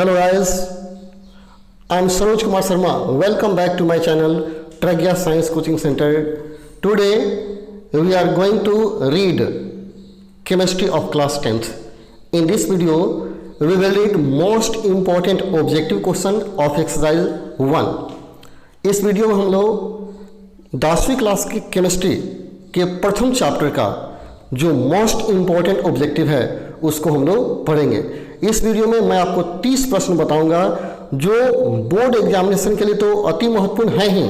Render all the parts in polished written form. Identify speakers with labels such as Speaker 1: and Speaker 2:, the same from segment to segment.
Speaker 1: Hello guys, I am Saroj Kumar Sharma. Welcome back to my channel Pragya Science Coaching Center. Today we are going to read chemistry of class 10th. In this video we will read most important objective question of exercise 1. इस video में हम लोग 10वीं class की chemistry के प्रथम chapter का जो मोस्ट इम्पॉर्टेंट ऑब्जेक्टिव है उसको हम लोग पढ़ेंगे। इस वीडियो में मैं आपको 30 प्रश्न बताऊंगा जो बोर्ड एग्जामिनेशन के लिए तो अति महत्वपूर्ण है ही,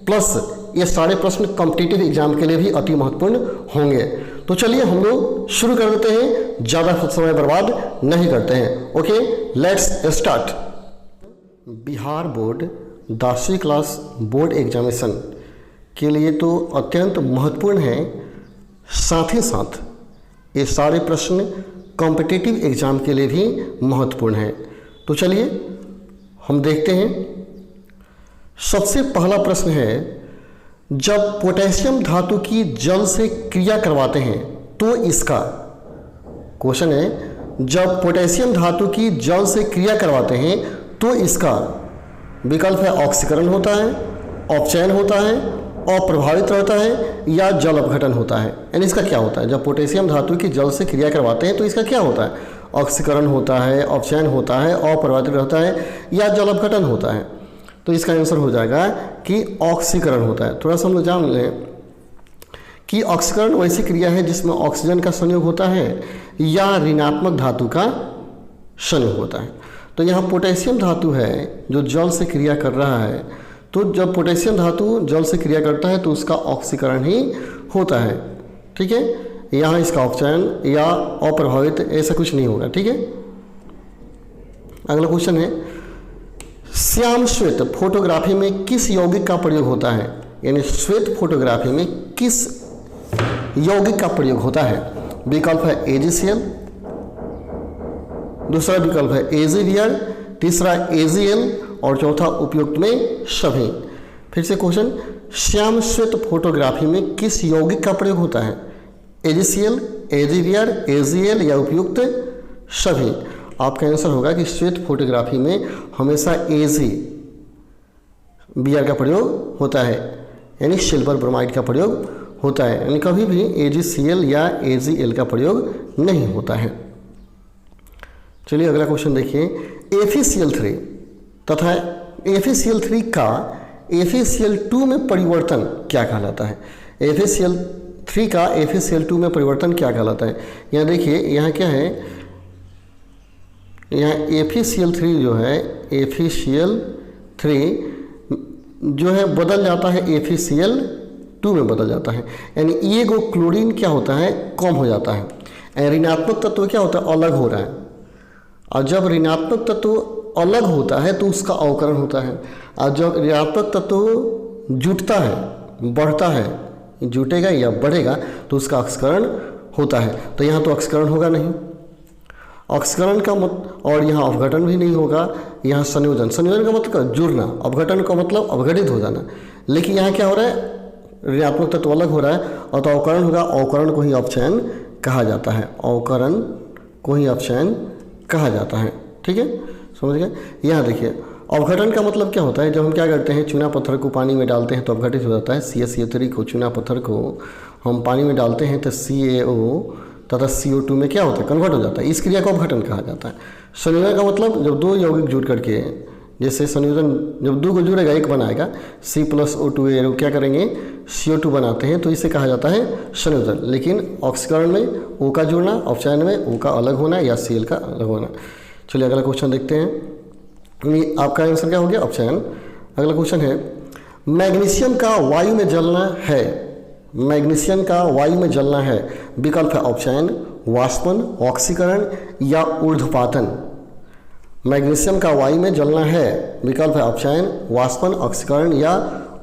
Speaker 1: प्लस ये सारे प्रश्न कॉम्पिटिटिव एग्जाम के लिए भी अति महत्वपूर्ण होंगे। तो चलिए हम लोग शुरू कर देते हैं, ज़्यादा समय बर्बाद नहीं करते हैं। Okay, let's start. Bihar board 10वीं क्लास बोर्ड एग्जामिनेशन के लिए तो अत्यंत महत्वपूर्ण है, साथ ही साथ ये सारे प्रश्न कॉम्पिटिटिव एग्जाम के लिए भी महत्वपूर्ण है। तो चलिए हम देखते हैं। सबसे पहला प्रश्न है, जब पोटेशियम धातु की जल से क्रिया करवाते हैं तो इसका, क्वेश्चन है जब पोटेशियम धातु की जल से क्रिया करवाते हैं तो इसका विकल्प है ऑक्सीकरण होता है, अपचयन होता है, अप्रभावित रहता है या जल अपघटन होता है। यानी इसका क्या होता है, जब पोटेशियम धातु की जल से क्रिया करवाते हैं तो इसका क्या होता है, ऑक्सीकरण होता है, अपचयन होता है, अप्रभावित रहता है या जल अपघटन होता है। तो इसका आंसर हो जाएगा कि ऑक्सीकरण होता है। थोड़ा सा हम लोग जान लें कि ऑक्सीकरण वैसी क्रिया है जिसमें ऑक्सीजन का संयोग होता है या ऋणात्मक धातु का संयोग होता है। तो यहाँ पोटेशियम धातु है जो जल से क्रिया कर रहा है, तो जब पोटेशियम धातु जल से क्रिया करता है तो उसका ऑक्सीकरण ही होता है। ठीक है, यहाँ इसका अपचयन या अप्रभावित ऐसा कुछ नहीं होगा। ठीक है, अगला क्वेश्चन है, श्याम श्वेत फोटोग्राफी में किस यौगिक का प्रयोग होता है। यानी श्वेत फोटोग्राफी में किस यौगिक का प्रयोग होता है। विकल्प है AgCl, दूसरा विकल्प है AgBr, तीसरा AgL और चौथा उपयुक्त में सभी। फिर से क्वेश्चन, श्याम श्वेत फोटोग्राफी में किस यौगिक का प्रयोग होता है। AgCl, AgBr, AgL या उपयुक्त सभी। आपका आंसर होगा कि श्वेत फोटोग्राफी में हमेशा AgBr का प्रयोग होता है, यानी सिल्वर ब्रोमाइड का प्रयोग होता है। यानी कभी भी AgCl या AgL का प्रयोग नहीं होता है। चलिए अगला क्वेश्चन देखिए, FeCl3 तथा FeCl3 का FeCl2 में परिवर्तन क्या कहलाता है। FeCl3 का FeCl2 में परिवर्तन क्या कहलाता है। यहाँ देखिए, यहाँ क्या है, यहाँ FeCl3 जो है, FeCl3 जो है बदल जाता है FeCl2 में बदल जाता है। यानी ये गो क्लोरीन क्या होता है, कम हो जाता है। ऋणात्मक तत्व क्या होता है, अलग हो रहा है। और जब ऋणात्मक तत्व अलग होता है तो उसका अवकरण होता है। और जब ऋणात्मक तत्व जुटता है, बढ़ता है, जुटेगा या बढ़ेगा तो उसका ऑक्सीकरण होता है। तो यहाँ तो ऑक्सीकरण होगा नहीं, ऑक्सीकरण का और यहाँ अपघटन भी नहीं होगा। यहाँ संयोजन, संयोजन का मतलब जुड़ना, अपघटन का मतलब अपघटित हो जाना। लेकिन यहाँ क्या हो रहा है, ऋणात्मक तत्व अलग हो रहा है और तो अवकरण होगा। अवकरण को ही अपचयन कहा जाता है, अवकरण को ही अपचयन कहा जाता है। ठीक है, समझ गए। यहाँ देखिए, अपघटन का मतलब क्या होता है, जब हम क्या करते हैं, चूना पत्थर को पानी में डालते हैं तो अपघटित हो जाता है। CaCO3 को, चूना पत्थर को हम पानी में डालते हैं तो CaO तथा CO2 में क्या होता है, कन्वर्ट हो जाता है। इस क्रिया को अपघटन कहा जाता है। संयोजन का मतलब जब दो यौगिक जुड़ करके, जैसे संयोजन जब दो को जुड़ेगा एक बनाएगा, C+O2 क्या करेंगे, CO2 बनाते हैं, तो इसे कहा जाता है संयोजन। लेकिन ऑक्सीकरण में O का जुड़ना, अपचयन में O का अलग होना या Cl का अलग होना। चलिए अगला क्वेश्चन देखते हैं। आपका आंसर क्या हो गया, अपचयन। अगला क्वेश्चन है, मैग्नीशियम का वायु में जलना है, मैग्नीशियम का वायु में जलना है। विकल्प है अपचयन, वाष्पन, ऑक्सीकरण या ऊर्ध्वपातन। मैग्नीशियम का वायु में जलना है, विकल्प है अपचयन, वाष्पन, ऑक्सीकरण या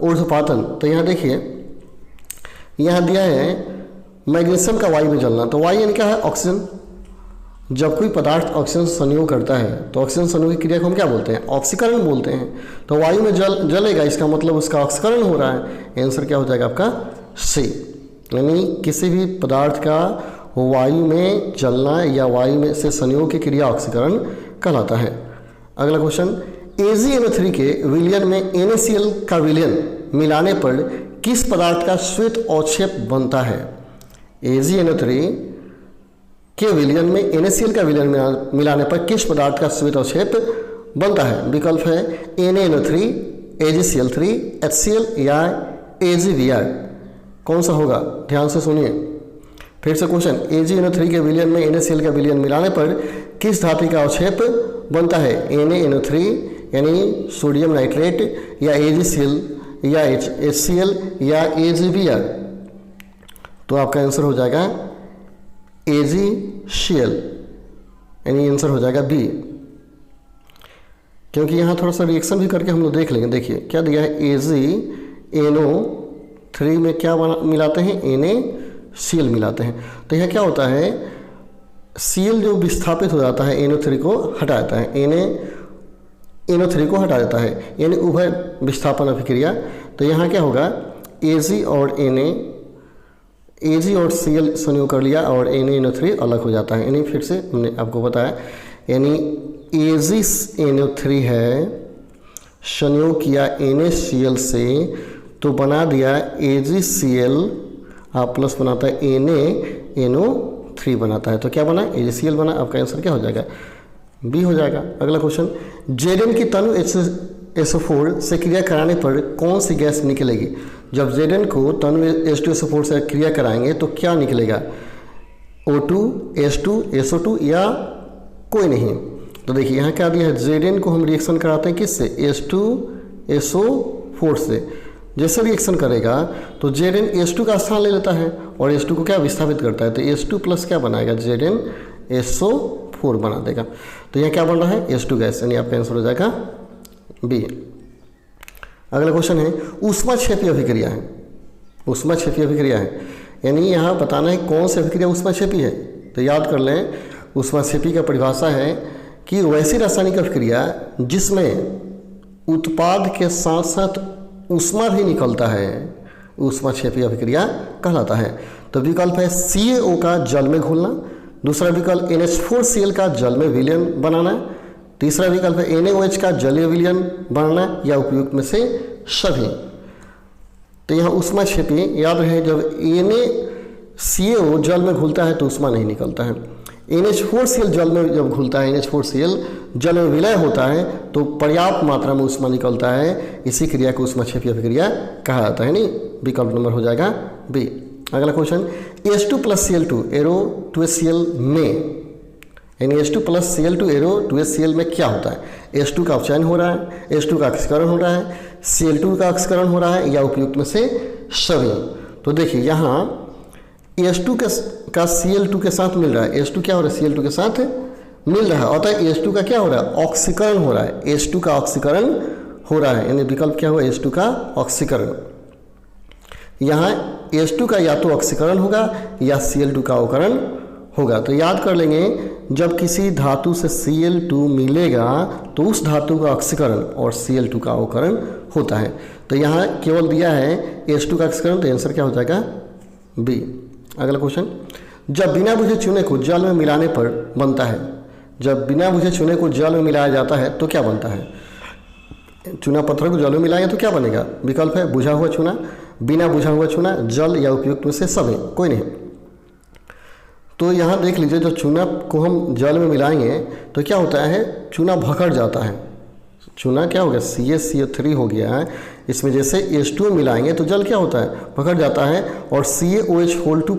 Speaker 1: ऊर्ध्वपातन। तो यहाँ देखिए, यहाँ दिया है मैग्नीशियम का वायु में जलना, तो वायु यानी क्या है, ऑक्सीजन। जब कोई पदार्थ ऑक्सीजन संयोग करता है तो ऑक्सीजन संयोग की क्रिया को हम क्या बोलते हैं, ऑक्सीकरण बोलते हैं। तो वायु में जलेगा, इसका मतलब उसका ऑक्सीकरण हो रहा है। आंसर क्या हो जाएगा आपका, C। यानी किसी भी पदार्थ का वायु में जलना या वायु में से संयोग की क्रिया ऑक्सीकरण कहलाता है। अगला क्वेश्चन, AgNO3 के विलयन में NaCl का विलयन मिलाने पर किस पदार्थ का श्वेत अवक्षेप बनता है? AgNO3 के विलयन में NaCl का विलयन मिलाने पर किस पदार्थ का श्वेत अवक्षेप बनता है? विकल्प है NaNO3, AgCl3, HCl या AgBr। कौन सा होगा? ध्यान से सुनिए फिर से क्वेश्चन, AgNO3 के विलयन में NaCl का विलयन मिलाने पर किस धातु का अवक्षेप बनता है? NaNO3 यानी सोडियम नाइट्रेट या AgCl या HCl या AgBr। तो आपका आंसर हो जाएगा AgCl, यानी आंसर हो जाएगा बी। क्योंकि यहाँ थोड़ा सा रिएक्शन भी करके हम लोग देख लेंगे। देखिए क्या दिया है, AgNO3 में क्या मिलाते हैं? NaCl मिलाते हैं। तो यह क्या होता है, Cl जो विस्थापित हो जाता है NO3 को हटा देता है, NO3 को हटा देता है, यानी उभय विस्थापन अभिक्रिया। तो यहाँ क्या होगा, Ag और Cl संयोग कर लिया और NaNO3 अलग हो जाता है। यानी फिर से हमने आपको बताया, यानी AgNO3 है संयोग किया NaCl से तो बना दिया AgCl, आप प्लस बनाता है NaNO3 बनाता है। तो क्या बना? AgCl बना। आपका आंसर क्या हो जाएगा? बी हो जाएगा। अगला क्वेश्चन, Zn की तनु SO4 से क्रिया कराने पर कौन सी गैस निकलेगी? जब Zn को तनु H2SO4 से क्रिया कराएंगे तो क्या निकलेगा? O2, H2, SO2 या कोई नहीं? तो देखिए यहाँ क्या दिया है, Zn को हम रिएक्शन कराते हैं किससे? H2SO4 से। जैसे रिएक्शन करेगा तो Zn H2 का स्थान ले लेता है और H2 को क्या विस्थापित करता है, तो H2 प्लस क्या बनाएगा? Zn SO4 बना देगा। तो यहाँ क्या बन रहा है? H2 गैस, यानी आपका आंसर हो जाएगा बी। अगला क्वेश्चन है, ऊष्माक्षेपी अभिक्रिया है। ऊष्माक्षेपी अभिक्रिया है यानी यहाँ बताना है कौन सी अभिक्रिया ऊष्माक्षेपी है। तो याद कर लें, ऊष्माक्षेपी का परिभाषा है कि वैसी रासायनिक अभिक्रिया जिसमें उत्पाद के साथ साथ ऊष्मा भी निकलता है, ऊष्माक्षेपी अभिक्रिया कहलाता है। तो विकल्प है CaO का जल में घुलना, दूसरा विकल्प NH4Cl का जल में विलयन बनाना, तीसरा विकल्प है NaOH का जलीय विलयन बनाना या उपयुक्त में से सभी। तो यहाँ ऊष्माक्षेपी याद रहे, जब NaCaO जल में घुलता है तो ऊष्मा नहीं निकलता है। NH4Cl जल में जब घुलता है, NH4Cl जल में विलय होता है तो पर्याप्त मात्रा में ऊष्मा निकलता है। इसी क्रिया को ऊष्माक्षेपी अभिक्रिया कहा जाता है। नहीं, विकल्प नंबर हो जाएगा बी। अगला question, H2 plus Cl2 arrow 2HCl में, यानी H2 plus Cl2 arrow 2HCl में क्या होता है? H2 का अपचयन हो रहा है, H2 का ऑक्सीकरण हो रहा है, Cl2 का ऑक्सीकरण हो रहा है या उपयुक्त में से सभी। तो देखिए यहाँ H2 का Cl2 के साथ मिल रहा है, H2 क्या हो रहा है? Cl2 के साथ मिल रहा है, अतः H2 का क्या हो रहा है? ऑक्सीकरण हो रहा है, H2 का ऑक्सीकरण हो रहा है, यानी विकल्प क्या हुआ? H2 का ऑक्सीकरण। यहाँ H2 का या तो ऑक्सीकरण होगा या Cl2 का अवकरण होगा। तो याद कर लेंगे, जब किसी धातु से Cl2 मिलेगा तो उस धातु का ऑक्सीकरण और Cl2 का अवकरण होता है। तो यहाँ केवल दिया है H2 का ऑक्सीकरण, तो आंसर क्या हो जाएगा? बी। अगला क्वेश्चन, जब बिना बुझे चूने को जल में मिलाने पर बनता है, जब बिना बुझे चूने को जल में मिलाया जाता है तो क्या बनता है? चूना पत्थर को जल में मिलाएंगे तो क्या बनेगा? विकल्प है बुझा हुआ चूना, बिना बुझा हुआ चूना, जल या उपयुक्त में से सभी, कोई नहीं। तो यहाँ देख लीजिए, जो चूना को हम जल में मिलाएंगे तो क्या होता है? चूना भखड़ जाता है। चूना क्या हो गया? CaCO3 हो गया है, इसमें जैसे H2 मिलाएंगे तो जल क्या होता है? भखड़ जाता है और CaOH2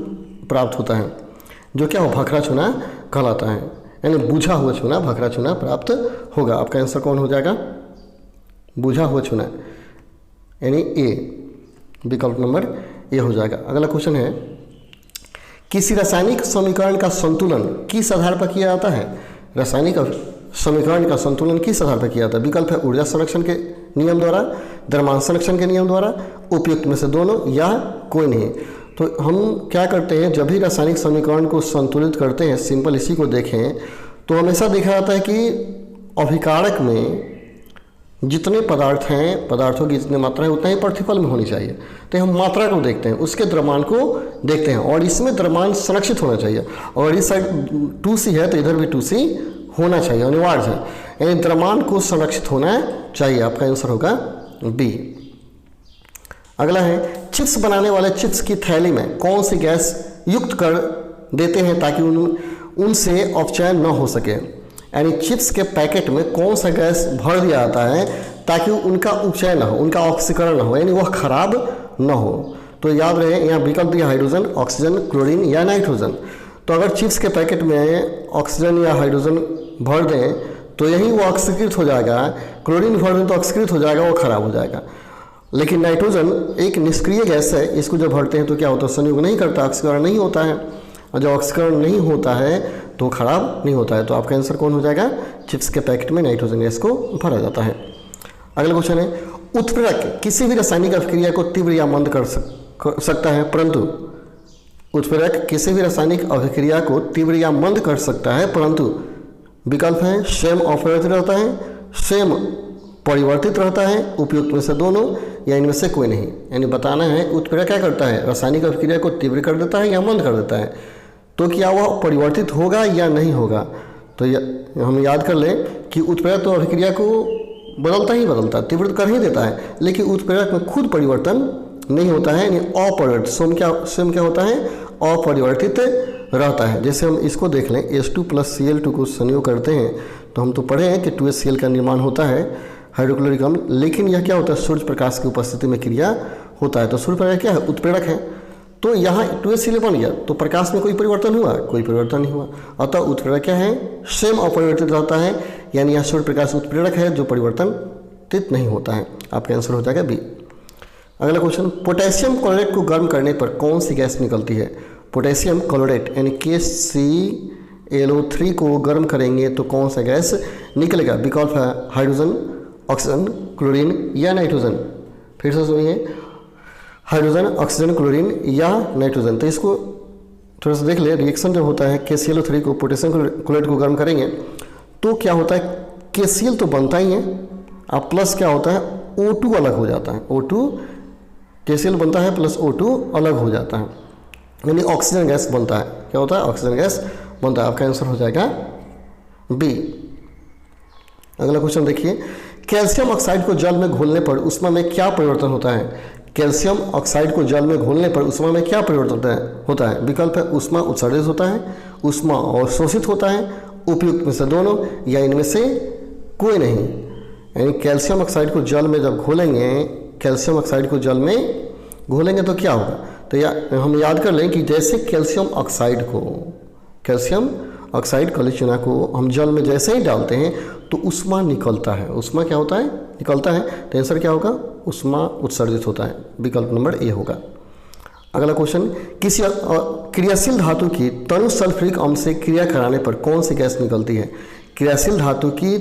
Speaker 1: प्राप्त होता है, जो क्या हो? भखरा चूना कहलाता है, यानी बुझा हुआ चूना, भखरा चूना प्राप्त होगा। आपका आंसर कौन हो जाएगा? बुझा हुआ चूना, यानी ए, विकल्प नंबर ए हो जाएगा। अगला क्वेश्चन है, किसी रासायनिक समीकरण का संतुलन किस आधार पर किया जाता है? रासायनिक समीकरण का संतुलन किस आधार पर किया जाता है? विकल्प है ऊर्जा संरक्षण के नियम द्वारा, द्रव्यमान संरक्षण के नियम द्वारा, उपयुक्त में से दोनों या कोई नहीं। तो हम क्या करते हैं, जब भी रासायनिक समीकरण को संतुलित करते हैं, सिंपल इसी को देखें तो हमेशा देखा जाता है कि अभिकारक में जितने पदार्थ हैं, पदार्थों की जितनी मात्रा है उतना ही प्रतिफल में होनी चाहिए। तो हम मात्रा को देखते हैं, उसके द्रव्यमान को देखते हैं और इसमें द्रव्यमान संरक्षित होना चाहिए। और इस साइड 2C है तो इधर भी 2C होना चाहिए, अनिवार्य है। यानी द्रव्यमान को संरक्षित होना चाहिए। आपका आंसर होगा बी। अगला है, चिप्स बनाने वाले चिप्स की थैली में कौन सी गैस युक्त कर देते हैं ताकि उनसे अपचयन न हो सके। यानी चिप्स के पैकेट में कौन सा गैस भर दिया जाता है ताकि उनका उपचयन न हो, उनका ऑक्सीकरण न हो, यानी वह खराब न हो। तो याद रहे, यहाँ विकल्प दिया हाइड्रोजन, ऑक्सीजन, क्लोरीन या नाइट्रोजन। तो अगर चिप्स के पैकेट में ऑक्सीजन या हाइड्रोजन भर दें तो यही वो ऑक्सीकृत हो जाएगा, क्लोरीन भर दें तो ऑक्सीकृत हो जाएगा, वो खराब हो जाएगा। लेकिन नाइट्रोजन एक निष्क्रिय गैस है, इसको जब भरते हैं तो क्या होता है, संयोग नहीं करता, ऑक्सीकरण नहीं होता है, और जब ऑक्सीकरण नहीं होता है तो खराब नहीं होता है। तो आपका आंसर कौन हो जाएगा, चिप्स के पैकेट में नाइट्रोजन गैस को भरा जाता है। अगला क्वेश्चन है, उत्प्रेरक किसी भी रासायनिक अभिक्रिया को तीव्र या मंद कर सकता है, परंतु उत्प्रेरक किसी भी रासायनिक अभिक्रिया को तीव्र या मंद कर सकता है, परंतु विकल्प है स्वयं अपरिवर्तित रहता है, स्वयं परिवर्तित रहता है, उपयुक्त में से दोनों या इनमें से कोई नहीं। यानी बताना है उत्प्रेरक क्या करता है, रासायनिक अभिक्रिया को तीव्र कर देता है या मंद कर देता है। तो क्या वह परिवर्तित होगा या नहीं होगा। तो हम याद कर लें कि उत्प्रेरक तो अभिक्रिया को बदलता ही बदलता है, तीव्र कर ही देता है, लेकिन उत्प्रेरक में खुद परिवर्तन नहीं होता है, यानी अपरिवर्तित स्वयं क्या होता है, अपरिवर्तित रहता है। जैसे हम इसको देख लें, H2 + Cl2 को संयोग करते हैं तो हम तो पढ़े हैं कि 2HCl का निर्माण होता है, हाइड्रोक्लोरिक अम्ल, लेकिन यह क्या होता है, सूर्य प्रकाश की उपस्थिति में क्रिया होता है। तो सूर्य प्रकाश क्या है, उत्प्रेरक है। तो यहाँ 2HCl बन गया तो प्रकाश में कोई परिवर्तन हुआ, कोई परिवर्तन नहीं हुआ। अतः उत्प्रेरक क्या है, स्वयं अपरिवर्तित रहता है, यानी यह सूर्य प्रकाश उत्प्रेरक है जो परिवर्तन नहीं होता है। आपका आंसर हो जाएगा बी। अगला क्वेश्चन, पोटेशियम क्लोराइड को गर्म करने पर कौन सी गैस निकलती है। पोटेशियम क्लोराइड यानी KClO3 को गर्म करेंगे तो कौन सा गैस निकलेगा। विकल्प है हाइड्रोजन, ऑक्सीजन, क्लोरीन या नाइट्रोजन। फिर से सुनिए, हाइड्रोजन, ऑक्सीजन, क्लोरीन या नाइट्रोजन। तो इसको थोड़ा सा देख ले, रिएक्शन जब होता है KClO3 को पोटेशियम क्लोराइड को गर्म करेंगे तो क्या होता है, KCl तो बनता ही है, अब प्लस क्या होता है, O2 अलग हो जाता है। O2 KCl बनता है प्लस O2 अलग हो जाता है, यानी ऑक्सीजन गैस बनता है। क्या होता है, ऑक्सीजन गैस बनता है। आपका आंसर हो जाएगा बी। अगला क्वेश्चन देखिए, कैल्शियम ऑक्साइड को जल में घोलने पर ऊष्मा में क्या परिवर्तन होता है। कैल्शियम ऑक्साइड को जल में घोलने पर ऊष्मा में क्या परिवर्तन होता है। विकल्प है ऊष्मा उत्सर्जित होता है, ऊष्मा अवशोषित होता है, उपयुक्त में से दोनों या इनमें से कोई नहीं। यानी कैल्शियम ऑक्साइड को जल में जब घोलेंगे, कैल्शियम ऑक्साइड को जल में घोलेंगे तो क्या होगा। तो हम याद कर लें कि जैसे कैल्शियम ऑक्साइड काली चूना को हम जल में जैसे ही डालते हैं तो ऊष्मा निकलता है। ऊष्मा क्या होता है, निकलता है। तो आंसर क्या होगा, ऊष्मा उत्सर्जित होता है। विकल्प नंबर ए होगा। अगला क्वेश्चन, किसी क्रियाशील धातु की तनु सल्फ्यूरिक अम्ल से क्रिया कराने पर कौन सी गैस निकलती है। क्रियाशील धातु की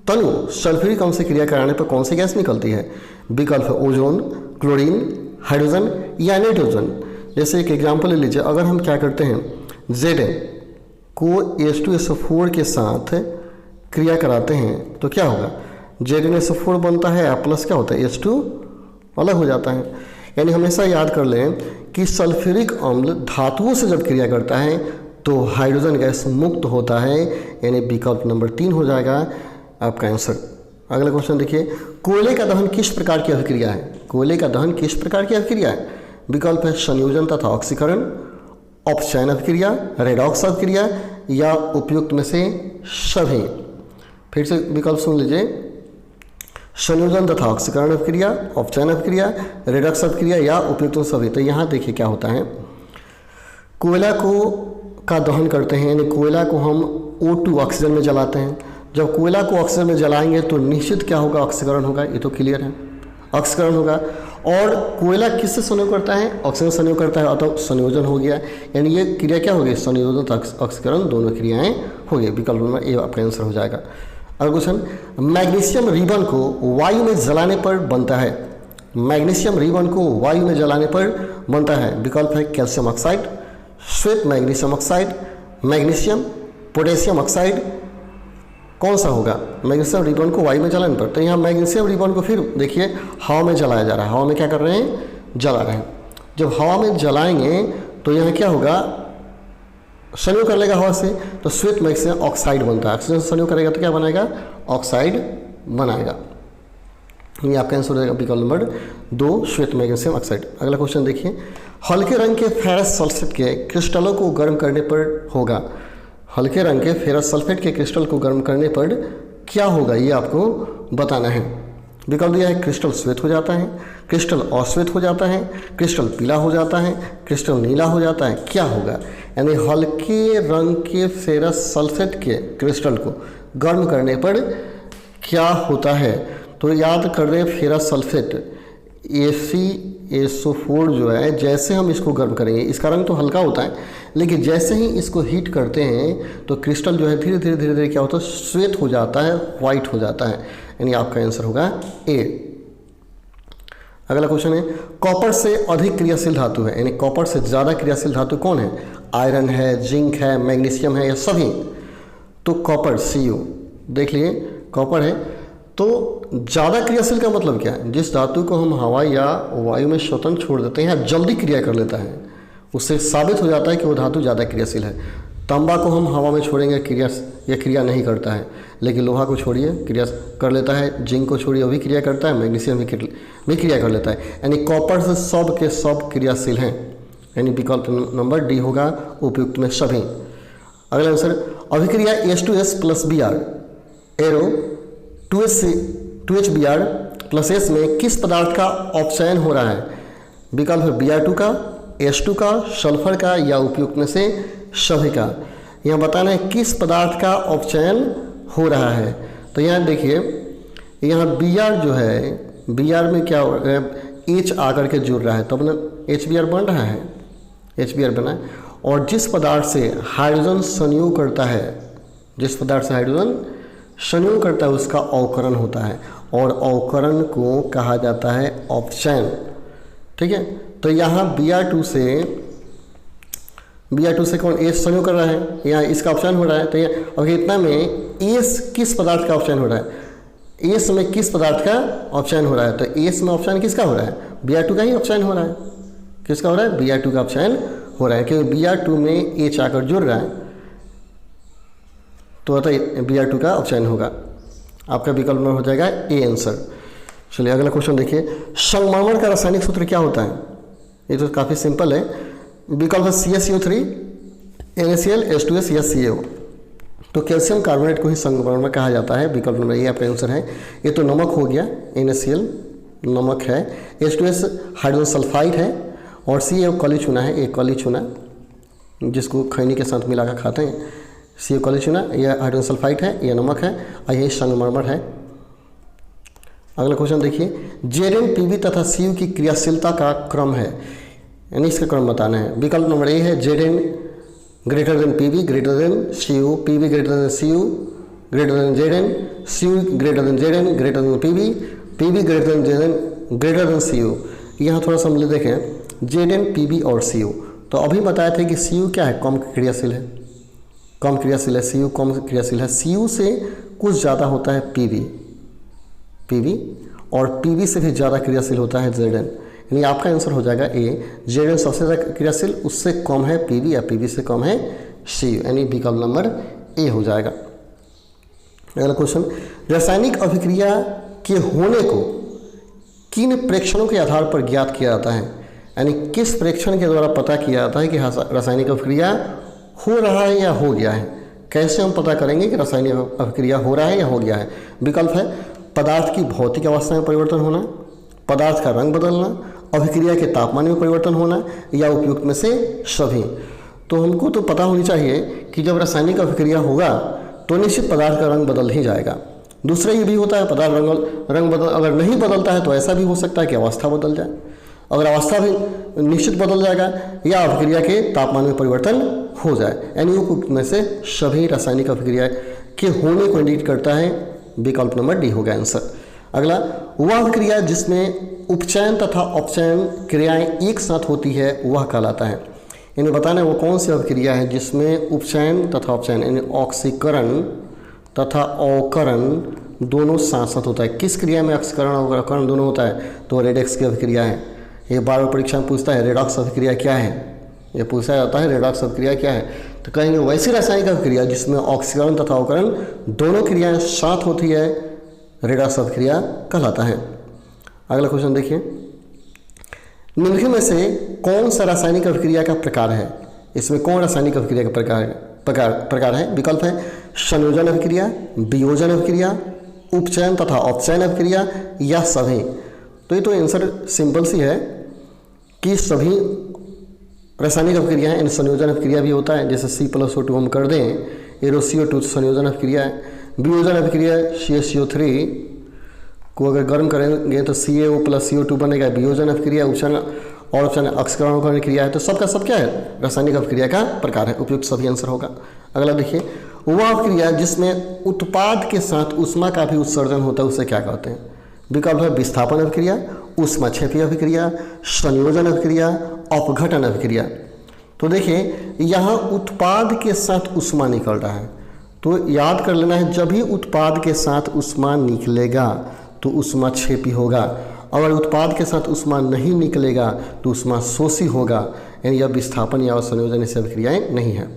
Speaker 1: तनु सल्फ्यूरिक अम्ल से क्रिया कराने पर कौन सी गैस निकलती है। विकल्प है ओजोन, क्लोरीन, हाइड्रोजन या नाइट्रोजन। जैसे एक एग्जाम्पल ले लीजिए, अगर हम क्या करते हैं, Zn को H2SO4 के साथ क्रिया कराते हैं तो क्या होगा, ZnSO4 बनता है, प्लस क्या होता है, H2 अलग हो जाता है। यानी हमेशा याद कर लें कि सल्फ्यूरिक अम्ल धातुओं से जब क्रिया करता है तो हाइड्रोजन गैस मुक्त होता है, यानी विकल्प नंबर 3 हो जाएगा आपका आंसर। अगला क्वेश्चन देखिए, कोयले का दहन किस प्रकार की अभिक्रिया है। कोयले का दहन किस प्रकार की अभिक्रिया है। विकल्प है संयोजन तथा ऑक्सीकरण, अपचयन अभिक्रिया, रेडॉक्स अभिक्रिया या उपयुक्त में से सभी। फिर से विकल्प सुन लीजिए, संयोजन तथा ऑक्सीकरण अभिक्रिया, अपचयन अभिक्रिया, रेडॉक्स अभिक्रिया या उपयुक्त में सभी। तो यहाँ देखिए क्या होता है, कोयला का दहन करते हैं, यानी कोयला को हम O2 ऑक्सीजन में जलाते हैं। जब कोयला को ऑक्सीजन में जलाएंगे तो निश्चित क्या होगा, ऑक्सीकरण होगा। ये तो क्लियर है, ऑक्सीकरण होगा। और कोयला किससे संयोग करता है, ऑक्सीजन संयोग करता है, अतः संयोजन हो गया। यानी ये क्रिया क्या होगी, संयोजन तथा ऑक्सीकरण दोनों क्रियाएं हो गई। विकल्प नंबर ए आपका आंसर हो जाएगा। अगला क्वेश्चन, मैग्नीशियम रिबन को वायु में जलाने पर बनता है। मैग्नीशियम रिबन को वायु में जलाने पर बनता है। विकल्प है कैल्शियम ऑक्साइड, श्वेत magnesium oxide, magnesium, potassium oxide. कौन सा होगा, मैग्नीशियम रिबन को वायु में जलाने पर। तो यहाँ मैग्नीशियम रिबन को फिर देखिए हवा में जलाया जा रहा है। हवा में क्या कर रहे हैं, जला रहे हैं। जब हवा में जलाएंगे तो यहाँ क्या होगा, संयोग कर लेगा हवा से तो श्वेत मैग्नीशियम ऑक्साइड बनता है। ऑक्सीजन संयोग करेगा तो क्या बनाएगा, ऑक्साइड बनाएगा। ये आपका आंसर हो जाएगा विकल्प नंबर 2 श्वेत मैग्नीशियम ऑक्साइड। अगला क्वेश्चन देखिए, हल्के रंग के फेरस सल्फेट के क्रिस्टलों को गर्म करने पर होगा, हल्के रंग के फेरस सल्फेट के क्रिस्टल को गर्म करने पर क्या होगा, ये आपको बताना है। विकल्प दिया है क्रिस्टल श्वेत हो जाता है, क्रिस्टल अश्वेत हो जाता है, क्रिस्टल पीला हो जाता है, क्रिस्टल नीला हो जाता है, क्या होगा। यानी हल्के रंग के फेरस सल्फेट के क्रिस्टल को गर्म करने पर क्या होता है। तो याद कर रहे हैं फेरस सल्फेट AgSO4 जो है, जैसे हम इसको गर्म करेंगे, इसका रंग तो हल्का होता है, लेकिन जैसे ही इसको हीट करते हैं तो क्रिस्टल जो है धीरे धीरे धीरे धीरे क्या होता है, श्वेत हो जाता है, वाइट हो जाता है। यानी आपका आंसर होगा ए। अगला क्वेश्चन है, कॉपर से अधिक क्रियाशील धातु है, यानी कॉपर से ज़्यादा क्रियाशील धातु कौन है, आयरन है, जिंक है, मैग्नीशियम है, या सभी। तो कॉपर Cu देख लिए, कॉपर है। तो ज़्यादा क्रियाशील का मतलब क्या है, जिस धातु को हम हवा या वायु में स्वतंत्र छोड़ देते हैं या जल्दी क्रिया कर लेता है, उससे साबित हो जाता है कि वो धातु ज़्यादा क्रियाशील है। तांबा को हम हवा में छोड़ेंगे क्रिया नहीं करता है, लेकिन लोहा को छोड़िए क्रिया कर लेता है, जिंक को छोड़िए वो भी क्रिया करता है, मैग्नीशियम भी क्रिया कर लेता है। यानी कॉपर से सब के सब क्रियाशील हैं, यानी विकल्प नंबर डी होगा उपयुक्त में सभी। अगला आंसर, अभिक्रिया H2S + Br arrow 2HBr + S में किस पदार्थ का अपचयन हो रहा है। विकल्प है Br2 का, H2 का, सल्फर का, या उपयुक्त में से सभी का। यहाँ बताना है किस पदार्थ का अपचयन हो रहा है। तो यहाँ देखिए, यहाँ Br जो है, Br में क्या हो रहा है, H आकर के जुड़ रहा है, तब ना HBr बन रहा है, HBr बना है। और जिस पदार्थ से हाइड्रोजन संयोग करता है, जिस पदार्थ से हाइड्रोजन संयोग करता है उसका अवकरण होता है, और अवकरण को कहा जाता है अपचयन। ठीक है, तो यहाँ Br2 से कौन H संयोग कर रहा है, यहाँ इसका अपचयन हो रहा है। तो ये अगर इतना में S किस पदार्थ का अपचयन हो रहा है, S में किस पदार्थ का अपचयन हो रहा है, तो S में अपचयन किसका हो रहा है, Br2 का ही अपचयन हो रहा है। किसका हो रहा है, Br2 का अपचयन हो रहा है, क्योंकि Br2 में H आकर जुड़ रहा है, तो अतः Br2 का अपचयन होगा। आपका विकल्प में हो जाएगा ए आंसर। चलिए अगला क्वेश्चन देखिए, संगमरमर का रासायनिक सूत्र क्या होता है। ये तो काफ़ी सिंपल है। विकल्प है CaCO3, NaCl, H2S या CaO। तो कैल्शियम कार्बोनेट को ही संगमरमर कहा जाता है। विकल्प नंबर ये आपका आंसर है। ये तो नमक हो गया, NaCl नमक है, H2S हाइड्रोजन सल्फाइड है, और CaO कली चूना है। एक कली चूना जिसको खैनी के साथ मिलाकर खाते हैं, CaO कली चूना, यह हाइड्रोजन सल्फाइड है, यह नमक है, और यही संगमरमर है। अगला क्वेश्चन देखिए, Zn, Pb तथा Cu की क्रियाशीलता का क्रम है, यानी इसका क्रम बताना है। विकल्प नंबर ए है Zn greater than Pb greater than Cu, Pb greater than Cu greater than Zn, Cu greater than Zn greater than Pb, Pb greater than Zn greater than Cu। यहाँ थोड़ा सा हम देखें Zn, Pb और Cu। तो अभी बताए थे कि Cu क्या है, कम क्रियाशील है, कम क्रियाशील है, Cu कम क्रियाशील है। Cu से कुछ ज़्यादा होता है Pb, और Pb से भी ज़्यादा क्रियाशील होता है Zn। यानी आपका आंसर हो जाएगा ए, Zn सबसे ज़्यादा क्रियाशील, उससे कम है Pb, या Pb से कम है Cu, यानी विकल्प नंबर ए हो जाएगा। अगला क्वेश्चन, रासायनिक अभिक्रिया के होने को किन प्रेक्षणों के आधार पर ज्ञात किया जाता है, यानी किस प्रेक्षण के द्वारा पता किया जाता है कि रासायनिक अभिक्रिया हो रहा है या हो गया है। कैसे हम पता करेंगे कि रासायनिक अभिक्रिया हो रहा है या हो गया है। विकल्प है पदार्थ की भौतिक अवस्था में परिवर्तन होना, पदार्थ का रंग बदलना, अभिक्रिया के तापमान में परिवर्तन होना, या उपयुक्त में से सभी। तो हमको तो पता होनी चाहिए कि जब रासायनिक अभिक्रिया होगा तो निश्चित पदार्थ का रंग बदल ही जाएगा। दूसरा ये भी होता है पदार्थ रंग बदल, अगर नहीं बदलता है तो ऐसा भी हो सकता है कि अवस्था बदल जाए। अगर अवस्था भी निश्चित बदल जाएगा, या अभिक्रिया के तापमान में परिवर्तन हो जाए, यानी उपयुक्त में से सभी रासायनिक अभिक्रिया के होने को इंडिकेट करता है। विकल्प नंबर डी होगा आंसर। अगला, वह अभिक्रिया जिसमें उपचयन तथा अपचयन क्रियाएं एक साथ होती है वह कहलाता है। इन्हें बताना है वो कौन सी अभिक्रिया है जिसमें उपचयन तथा अपचयन, यानी ऑक्सीकरण तथा अवकरण दोनों साथ साथ होता है। किस क्रिया में ऑक्सीकरण और अवकरण दोनों होता है, तो रेडॉक्स की अभिक्रिया है। ये बार बार परीक्षा में पूछता है रेडॉक्स अभिक्रिया क्या है, ये पूछा जाता है रेडॉक्स अभिक्रिया क्या है, तो कहेंगे वैसी रासायनिक अभिक्रिया जिसमें ऑक्सीकरण तथा अवकरण दोनों क्रियाएं साथ होती है रेडॉक्स अभिक्रिया कहलाता है। अगला क्वेश्चन देखिए, निम्नलिखित में से कौन सा रासायनिक अभिक्रिया का प्रकार है? इसमें कौन रासायनिक अभिक्रिया का प्रकार है? विकल्प है संयोजन अभिक्रिया, वियोजन अभिक्रिया, उपचयन तथा अपचयन अभिक्रिया या सभी। तो ये तो आंसर सिंपल सी है कि सभी रासायनिक अभिक्रिया है। संयोजन अभिक्रिया भी होता है, जैसे C+O2 हम कर दें ArOCO2 संयोजन अभिक्रिया है। वियोजन अभिक्रिया CaCO3 को अगर गर्म करेंगे तो CaO + CO2 बनेगा, वियोजन अभिक्रिया उपचयन और उपचयन अक्सकरण क्रिया है। तो सबका सब क्या है? रासायनिक अभिक्रिया का प्रकार है। उपयुक्त सभी आंसर होगा। अगला देखिए, वह अभिक्रिया जिसमें उत्पाद के साथ ऊष्मा का भी उत्सर्जन होता है उसे क्या कहते हैं? विकल्प है विस्थापन अभिक्रिया, ऊष्माक्षेपी अभिक्रिया, संयोजन अभिक्रिया, अपघटन अभिक्रिया। तो देखिए यहाँ उत्पाद के साथ ऊष्मा निकल रहा है, तो याद कर लेना है जब भी उत्पाद के साथ ऊष्मा निकलेगा तो ऊष्माक्षेपी होगा। अगर उत्पाद के साथ ऊष्मा नहीं निकलेगा तो ऊष्माशोषी होगा, यानी यह विस्थापन या संयोजन ऐसी अभिक्रियाएं नहीं है।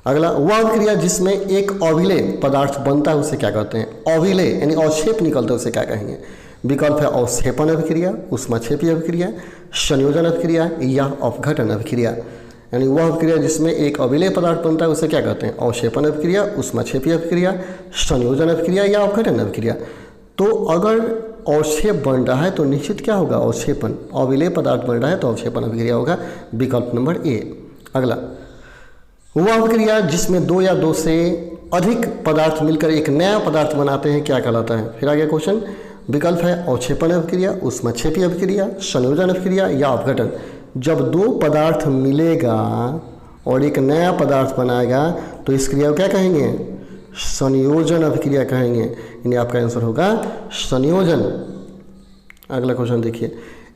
Speaker 1: अगला, वह अभिक्रिया जिसमें एक अभिलेय पदार्थ बनता है उसे क्या कहते हैं? अभिलेय यानी अवक्षेप निकलता है उसे क्या कहेंगे? विकल्प है अवक्षेपण अभिक्रिया, ऊष्माक्षेपी अभिक्रिया, संयोजन अभिक्रिया या अपघटन अभिक्रिया। यानी वह अभिक्रिया जिसमें एक अभिलेय पदार्थ बनता है उसे क्या कहते हैं? अवक्षेपण अभिक्रिया, ऊष्माक्षेपी अभिक्रिया, संयोजन अभिक्रिया या अपघटन अभिक्रिया। तो अगर अवक्षेप बन रहा है तो निश्चित क्या होगा? अवक्षेपण। अभिलेय पदार्थ बन रहा है तो अवक्षेपण अभिक्रिया होगा, विकल्प नंबर ए। अगला, वह अभिक्रिया जिसमें दो या दो से अधिक पदार्थ मिलकर एक नया पदार्थ बनाते हैं क्या कहलाता है? फिर आगे क्वेश्चन, विकल्प है अवक्षेपण अभिक्रिया, ऊष्माक्षेपी अभिक्रिया, संयोजन अभिक्रिया या अपघटन। जब दो पदार्थ मिलेगा और एक नया पदार्थ बनाएगा तो इस क्रिया को क्या कहेंगे? संयोजन अभिक्रिया कहेंगे, यानी आपका आंसर होगा संयोजन। अगला क्वेश्चन देखिए,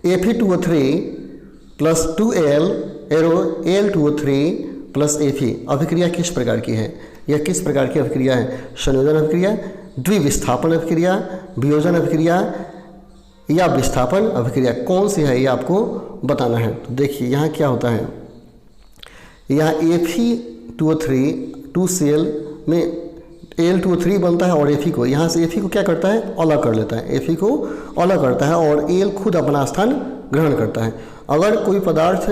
Speaker 1: Fe2O3 + 2Al Al2O3 + Fe अभिक्रिया किस प्रकार की है? यह किस प्रकार की अभिक्रिया है? संयोजन अभिक्रिया, द्विविस्थापन अभिक्रिया, वियोजन अभिक्रिया या विस्थापन अभिक्रिया? कौन सी है ये आपको बताना है। तो देखिए यहाँ क्या होता है, यहाँ Fe2O3 2Cl में Al2O3 बनता है और Fe को यहाँ से Fe को क्या करता है? अलग कर लेता है। Fe को अलग करता है और Al खुद अपना स्थान ग्रहण करता है। अगर कोई पदार्थ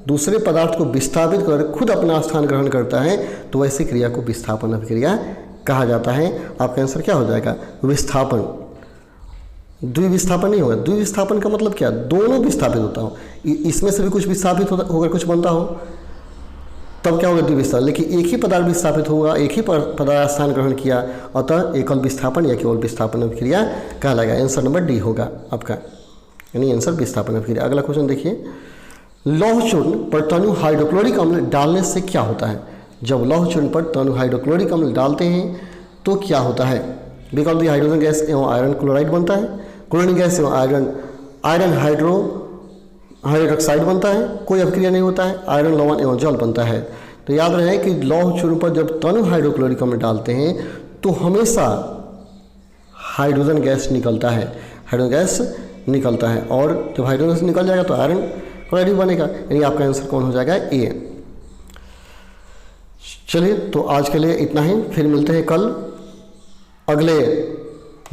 Speaker 1: दूसरे पदार्थ को विस्थापित कर खुद अपना स्थान ग्रहण करता है तो वैसी क्रिया को विस्थापन अभिक्रिया कहा जाता है। आपका आंसर क्या हो जाएगा? विस्थापन। द्विविस्थापन नहीं होगा। द्विविस्थापन का मतलब क्या? दोनों विस्थापित होता हो, इसमें से भी कुछ विस्थापित होकर कुछ बनता हो तब क्या होगा? द्विविस्थापन। लेकिन एक ही पदार्थ विस्थापित होगा, एक ही पदार्थ स्थान ग्रहण किया, अतः एकल विस्थापन या केवल विस्थापन अभिक्रिया कहलाएगा। आंसर नंबर डी होगा आपका, यानी आंसर विस्थापन अभिक्रिया। अगला क्वेश्चन देखिए, लौह चूर्ण पर तनु हाइड्रोक्लोरिक अम्ल डालने से क्या होता है? जब लौह चूर्ण पर तनु हाइड्रोक्लोरिक अम्ल डालते हैं तो क्या होता है? विकल्प दी, हाइड्रोजन गैस एवं आयरन क्लोराइड बनता है, क्लोरीन गैस एवं आयरन हाइड्रोक्साइड बनता है, कोई अभिक्रिया नहीं होता है, आयरन लवण एवं जल बनता है। तो याद रहे कि लौह चूर्ण पर जब तनु हाइड्रोक्लोरिक अम्ल डालते हैं तो हमेशा हाइड्रोजन गैस निकलता है, हाइड्रोजन गैस निकलता है, और जब हाइड्रोजन गैस निकल जाएगा तो आयरन क्लोराइड भी बनेगा, यानी आपका आंसर कौन हो जाएगा? ए। चलिए, तो आज के लिए इतना ही, फिर मिलते हैं कल अगले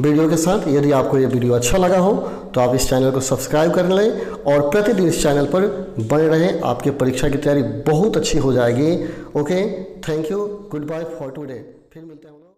Speaker 1: वीडियो के साथ। यदि आपको ये वीडियो अच्छा लगा हो तो आप इस चैनल को सब्सक्राइब कर लें और प्रतिदिन इस चैनल पर बने रहें। आपकी परीक्षा की तैयारी बहुत अच्छी हो जाएगी। Okay, thank you, goodbye for today. फिर मिलते हैं।